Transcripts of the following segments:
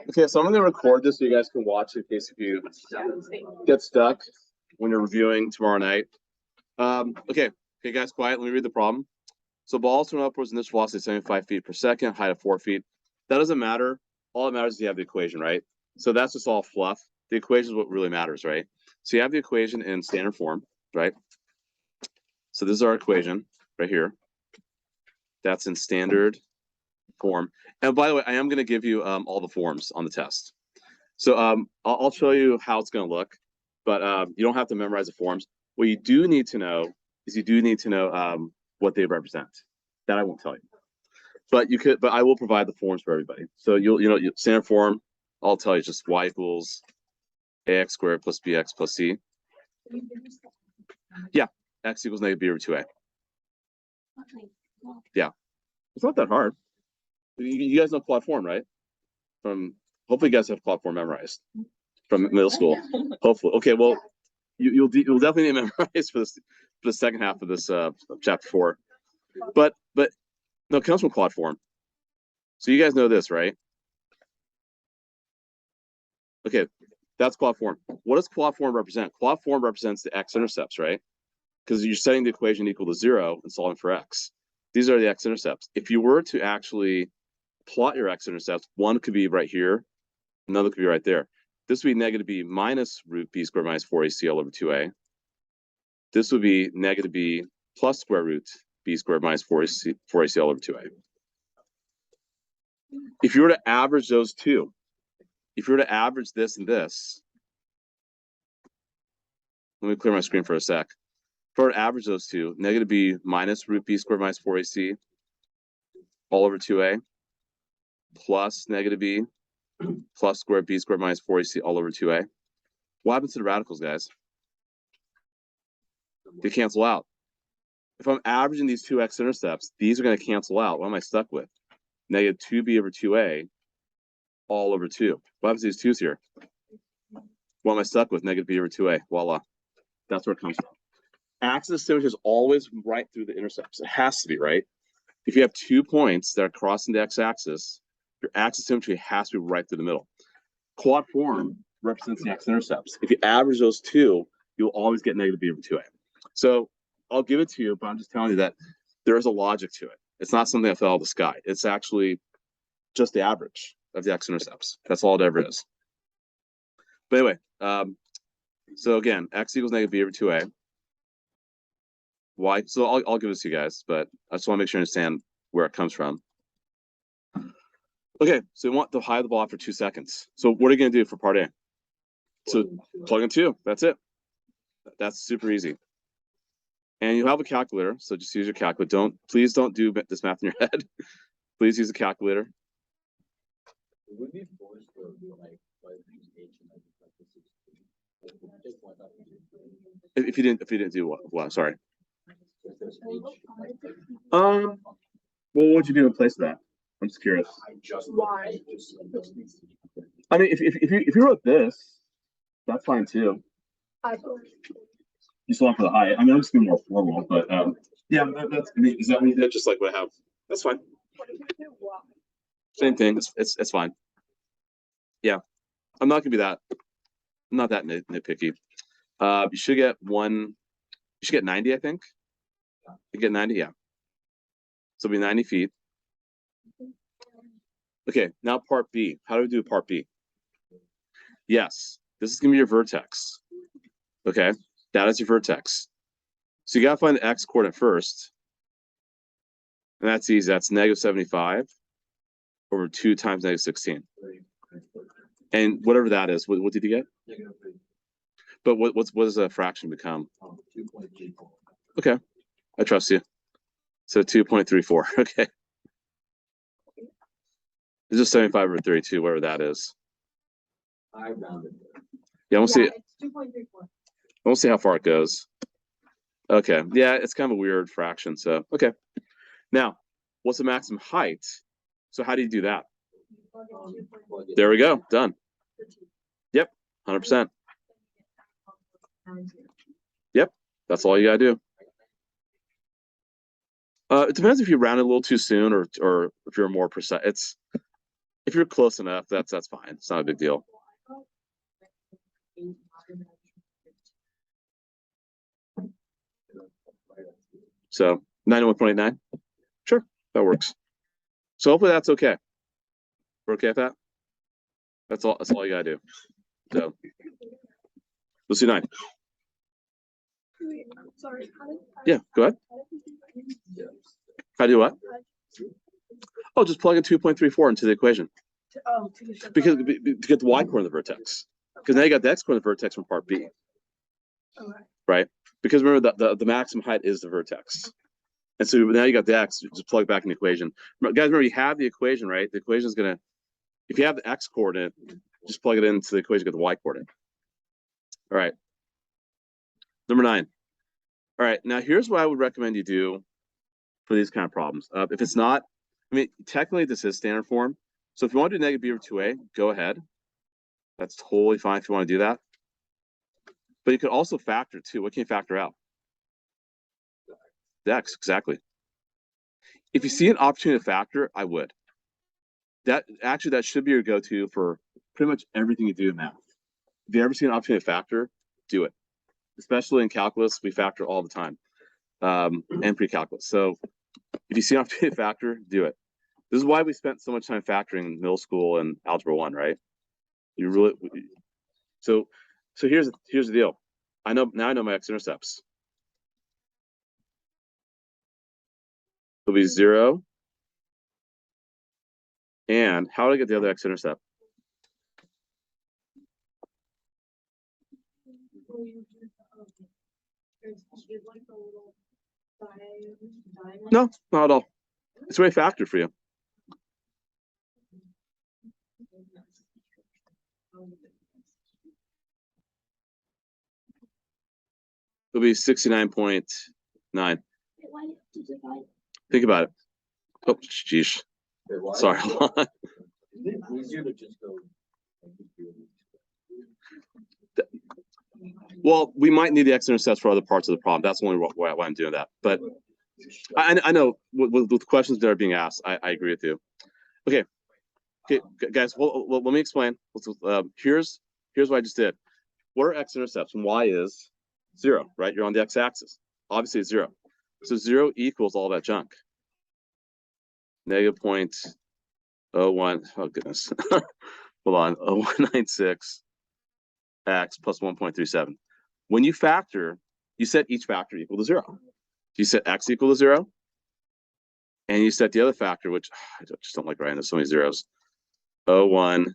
Okay, so I'm gonna record this so you guys can watch in case if you get stuck when you're reviewing tomorrow night. Okay, guys, quiet. Let me read the problem. So balls thrown upwards in this velocity 75 feet per second, height of 4 feet. That doesn't matter. All that matters is you have the equation, right? So that's just all fluff. The equation is what really matters, right? So you have the equation in standard form, right? So this is our equation right here. That's in standard form. And by the way, I am going to give you all the forms on the test. So I'll show you how it's going to look, but you don't have to memorize the forms. What you do need to know is what they represent. That I won't tell you, but you could. But I will provide the forms for everybody. So standard form. I'll tell you just y equals ax squared plus bx plus c. Yeah, x equals negative b over 2a. Yeah, it's not that hard. You guys know quad form, right? Hopefully you guys have quad form memorized from middle school. Hopefully. Okay, well, you'll definitely need to memorize for the second half of this chapter 4. But no, it comes from quad form. So you guys know this, right? Okay, that's quad form. What does quad form represent? Quad form represents the x-intercepts, right? Because you're setting the equation equal to 0 and solving for x. These are the x-intercepts. If you were to actually plot your x-intercepts, one could be right here, another could be right there. This would be negative b minus root b squared minus 4ac all over 2a. This would be negative b plus square root b squared minus 4ac all over 2a. If you were to average those two, if you were to average this and this, let me clear my screen for a sec. If I were to average those two, negative b minus root b squared minus 4ac all over 2a plus negative b plus square b squared minus 4ac all over 2a. What happens to the radicals, guys? They cancel out. If I'm averaging these two x-intercepts, these are going to cancel out. What am I stuck with? Negative 2b over 2a all over 2. What happens to these 2's here? What am I stuck with? Negative b over 2a. Voila. That's where it comes from. Axis of symmetry is always right through the intercepts. It has to be, right? If you have 2 points that are crossing the x-axis, your axis of symmetry has to be right through the middle. Quad form represents the x-intercepts. If you average those two, you'll always get negative b over 2a. So I'll give it to you, but I'm just telling you that there is a logic to it. It's not something that fell out of the sky. It's actually just the average of the x-intercepts. That's all it ever is. But anyway, so again, x equals negative b over 2a. Y, so I'll give this to you guys, but I just want to make sure you understand where it comes from. Okay, so we want the height of the ball after 2 seconds. So what are you going to do for part A? So plug in 2. That's it. That's super easy. And you have a calculator, so just use your calculator. Please don't do this math in your head. Please use a calculator. If you didn't do what? Sorry. Well, what would you do in place of that? I'm just curious. Why? I mean, if you wrote this, that's fine too. You still have for the height. I mean, I'm just being more formal, but yeah, that's. I mean, is that what you did? Just like what I have. That's fine. Same thing. It's fine. Yeah, I'm not gonna be that. I'm not that nitpicky. You should get 90, I think. You get 90, yeah. So it'll be 90 feet. Okay, now part B. How do we do part B? Yes, this is gonna be your vertex. Okay, that is your vertex. So you gotta find the x coordinate first. And that's easy. That's negative 75 over 2 times negative 16. And whatever that is, what did you get? But what does the fraction become? Okay, I trust you. So 2.34. Okay. It's just 75 over 32, whatever that is. I rounded. Yeah, we'll see. It's 2.34. We'll see how far it goes. Okay. Yeah, it's kind of a weird fraction. So okay. Now, what's the maximum height? So how do you do that? There we go. Done. Yep. 100%. Yep. That's all you gotta do. It depends if you round it a little too soon or if you're more precise. If you're close enough, that's fine. It's not a big deal. So 91.89, sure, that works. So hopefully that's okay. We're okay with that. That's all you gotta do. So let's do 9. Sorry. Yeah, go ahead. How do what? Oh, just plug in 2.34 into the equation. Because to get the y coordinate of the vertex. Because now you got the x coordinate of the vertex from part B. Okay. Right? Because remember that the maximum height is the vertex. And so now you got the x, just plug back in the equation. Guys, remember you have the equation, right? The equation is gonna, if you have the x coordinate, just plug it into the equation, get the y coordinate. All right. Number 9. All right, now here's what I would recommend you do for these kind of problems. If it's not, I mean, technically this is standard form. So if you want to do negative b over 2a, go ahead. That's totally fine if you want to do that. But you could also factor too. What can you factor out? The x, exactly. If you see an opportunity to factor, I would. That should be your go-to for pretty much everything you do in math. If you ever see an opportunity to factor, do it. Especially in calculus, we factor all the time. And pre-calculus. So if you see an opportunity to factor, do it. This is why we spent so much time factoring in middle school and Algebra 1, right? You really so here's the deal. I know my x-intercepts. It'll be 0. And how do I get the other x-intercept? No, not at all. It's already factored for you. It'll be 69.9. Think about it. Oh, geez. Sorry. Well, we might need the x-intercepts for other parts of the problem. That's only why I'm doing that. But I know with questions that are being asked, I agree with you. Okay, guys. Well, let me explain. Here's what I just did. What are x-intercepts? And y is 0, right? You're on the x-axis. Obviously, it's 0. So 0 equals all that junk. Negative 0.01. Oh goodness. Hold on. 0196 x plus 1.37. When you factor, you set each factor equal to 0. You set x equal to 0, and you set the other factor, which I just don't like writing. There's so many zeros. 01.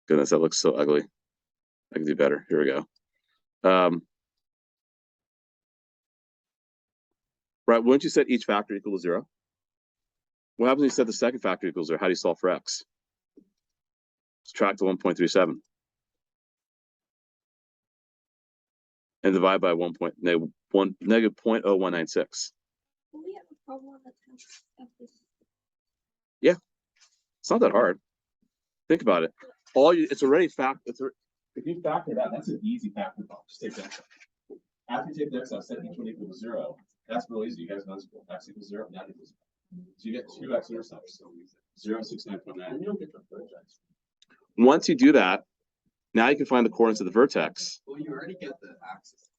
Goodness, that looks so ugly. I can do better. Here we go. Right, wouldn't you set each factor equal to 0? What happens when you set the second factor equals 0? How do you solve for x? Subtract the 1.37. And divide by negative 0.0196. Yeah, it's not that hard. Think about it. It's already fact. If you factor that, that's an easy factor problem. Just take that. After you take the x out, set each one equal to 0. That's real easy. You guys know x equals 0, and that equals 0. So you get 2 x-intercepts. 0, 69.9. Once you do that, now you can find the coordinates of the vertex. Well, you already get the axis.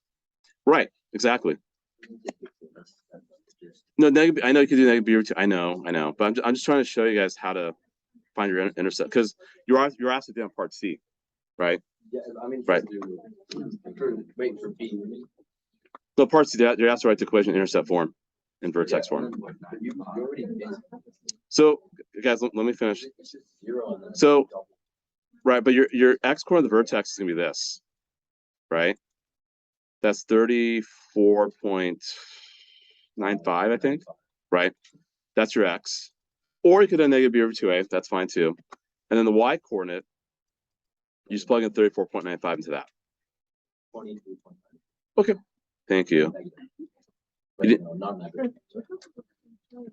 Right, exactly. No, I know you can do negative b over 2. I know, but I'm just trying to show you guys how to find your intercept, because you're asked to do on part C, right? Yeah, I mean, right. Waiting for B. So part C, you're asked to write the equation in intercept form, in vertex form. So, guys, let me finish. So, right, but your x coordinate of the vertex is gonna be this, right? That's 34.95, I think, right? That's your x. Or you could have negative b over 2a, that's fine too. And then the y coordinate, you just plug in 34.95 into that. Okay, thank you.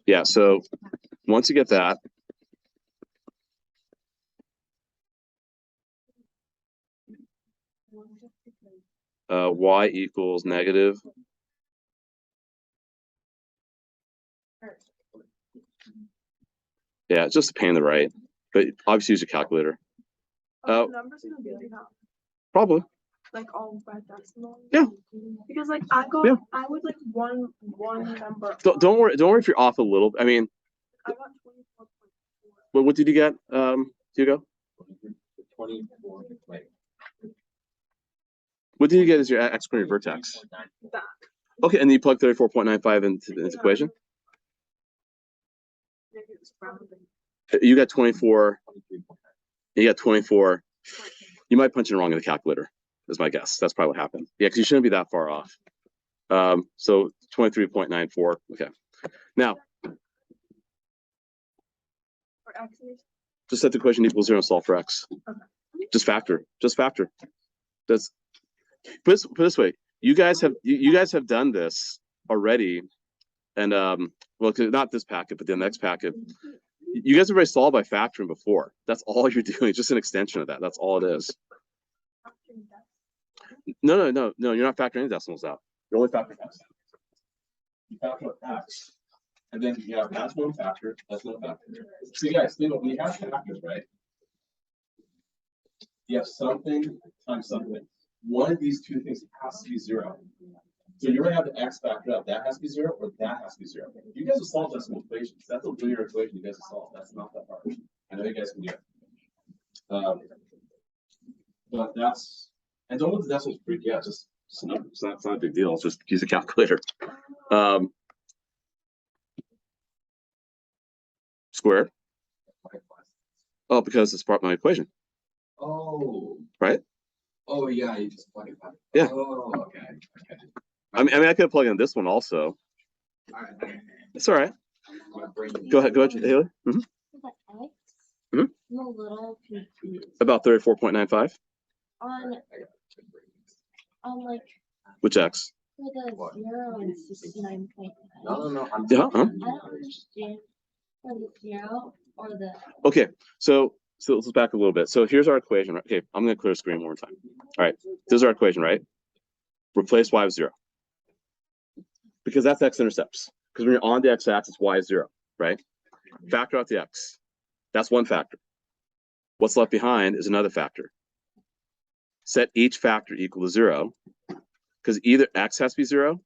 Yeah, so once you get that, y equals negative Yeah, it's just a pain in the right, but obviously use a calculator. The numbers gonna be like that, Probably. like all by decimal. Yeah. Because like I got, Yeah. I would like one number. Don't worry if you're off a little. I mean, I got 24.4. what did you get, Hugo? 24. Wait. What did you get as your x-coordinate vertex? That. Okay, and then you plug 34.95 into this equation. Maybe it's rounding. You got 24. You got 24. You might punch it wrong in the calculator, is my guess. That's probably what happened. Yeah, because you shouldn't be that far off. So 23.94. Okay. Now, For X is just set the equation equals 0 and solve for x. Okay. Just factor. That's put it this way. You guys have done this already, and well, not this packet, but the next packet. You guys have already solved by factoring before. That's all you're doing. It's just an extension of that. That's all it is. No, you're not factoring any decimals out. You're only factoring x. You factor x, and then you have that's one factor, that's one factor. So you guys, think when you have factors, right? You have something times something. One of these two things has to be 0. So you're gonna have the x factor out. That has to be 0, or that has to be 0. You guys have solved decimal equations. That's a linear equation you guys have solved. That's not that hard. I know you guys can do it. But that's, and don't let the decimals freak you out. Just it's not a big deal. It's just use a calculator. Squared. Oh, because it's part of my equation. Oh. Right? Oh yeah, you just plug it back. Yeah. Oh, okay. I mean, I could plug in this one also. All right. It's all right. My brain. Go ahead, Haley. The X, Mhm. I'm a little confused. About 34.95. On like Which x? for the 0 and 69.9. No. Yeah. I don't understand for the 0 or the. Okay. So let's back a little bit. So here's our equation. Right? Okay, I'm gonna clear the screen one more time. All right. This is our equation, right? Replace y with 0. Because that's x-intercepts. Because when you're on the x-axis, y is 0, right? Factor out the x. That's one factor. What's left behind is another factor. Set each factor equal to 0, because either x has to be 0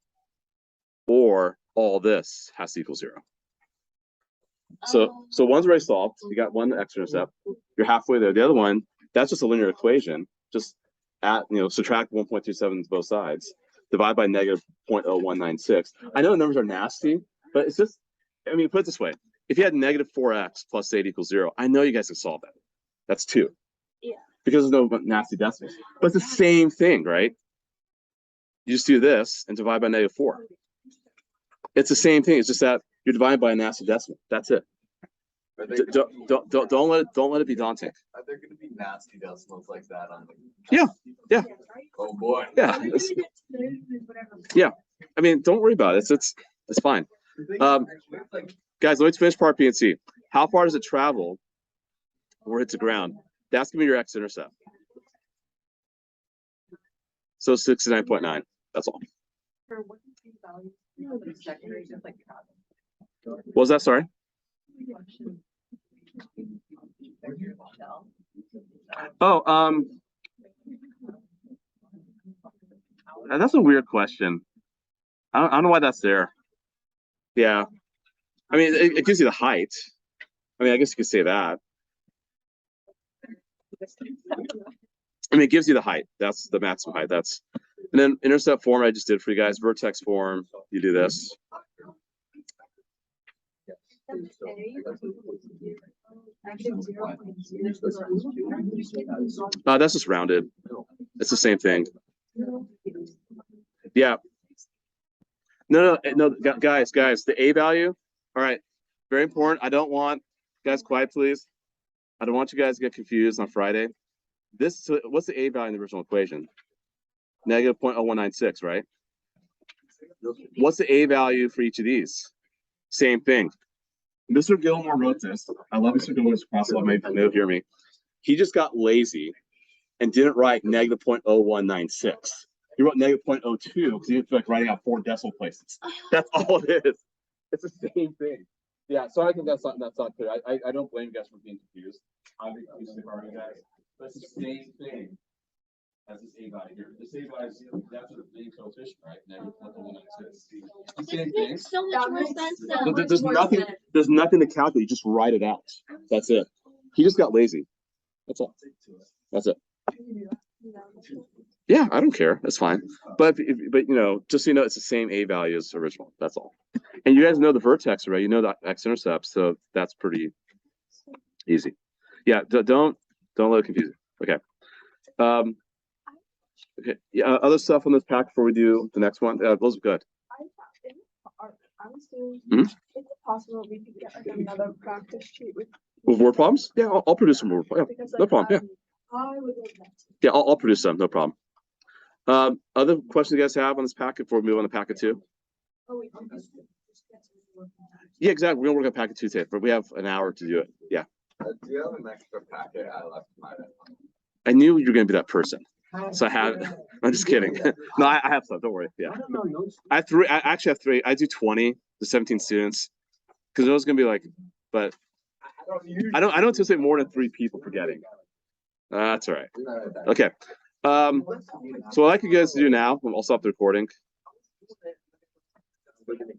or all this has to equal 0. So one's already solved. You got one x-intercept. You're halfway there. The other one, that's just a linear equation. Just subtract 1.27 to both sides. Divide by negative 0.0196. I know the numbers are nasty, but it's just, I mean, put it this way. If you had negative 4x plus 8 equals 0, I know you guys can solve that. That's 2. Yeah. Because there's no nasty decimals. But it's the same thing, right? You just do this and divide by negative 4. It's the same thing. It's just that you're dividing by a nasty decimal. That's it. Don't let it be daunting. Are there going to be nasty decimals like that on the? Yeah. Oh boy. Yeah. Yeah. I mean, don't worry about it. It's fine. Guys, let's finish part B and C. How far does it travel where it hits the ground? That's gonna be your x-intercept. So 69.9. That's all. What was that? Sorry. Oh, that's a weird question. I don't know why that's there. Yeah. I mean, it gives you the height. I mean, I guess you could say that. I mean, it gives you the height. That's the maximum height. And then intercept form I just did for you guys. Vertex form, you do this. That's just rounded. It's the same thing. Yeah. No, guys, the A value. All right, very important. I don't want, guys, quiet, please. I don't want you guys to get confused on Friday. What's the A value in the original equation? Negative 0.0196, right? What's the A value for each of these? Same thing. Mr. Gilmore wrote this. I love Mr. Gilmore's process. Maybe he'll hear me. He just got lazy and didn't write negative 0.0196. He wrote negative 0.02 because he didn't feel like writing out 4 decimal places. That's all it is. It's the same thing. Yeah, so I think that's not clear. I don't blame you guys for being confused. I'm being confused if I were you guys. But it's the same thing as this A value here. This A value is that's the main coefficient, right? It's the same It thing. makes so much more sense though. But there's nothing to calculate. You just write it out. That's it. He just got lazy. That's all. That's it. Yeah, I don't care. That's fine. But but you know, just so you know, it's the same A value as original. That's all. And you guys know the vertex already. You know the x-intercept, so that's pretty easy. Yeah, don't let it confuse you. Okay. Okay. Yeah. Other stuff on this pack before we do the next one. Those are good. I'm assuming, Mhm. is it possible we could get like another practice sheet with? With word problems? Yeah, I'll produce some word problems. Yeah, Because, no like, problem. Yeah. I would like that. Yeah, I'll produce some. No problem. Other questions you guys have on this packet before we move on to packet 2? Oh, wait. Yeah, exactly. We're gonna work on packet 2 today, but we have an hour to do it. Yeah. Do you have an extra packet? I left mine at home. I knew you were gonna be that person. So I have. I'm just kidding. No, I have some. Don't worry. Yeah. I have 3. I actually have 3. I do 20 to 17 students because it was gonna be like, but I don't anticipate more than 3 people forgetting. That's all right. Okay. So what I'd like you guys to do now, I'll stop the recording.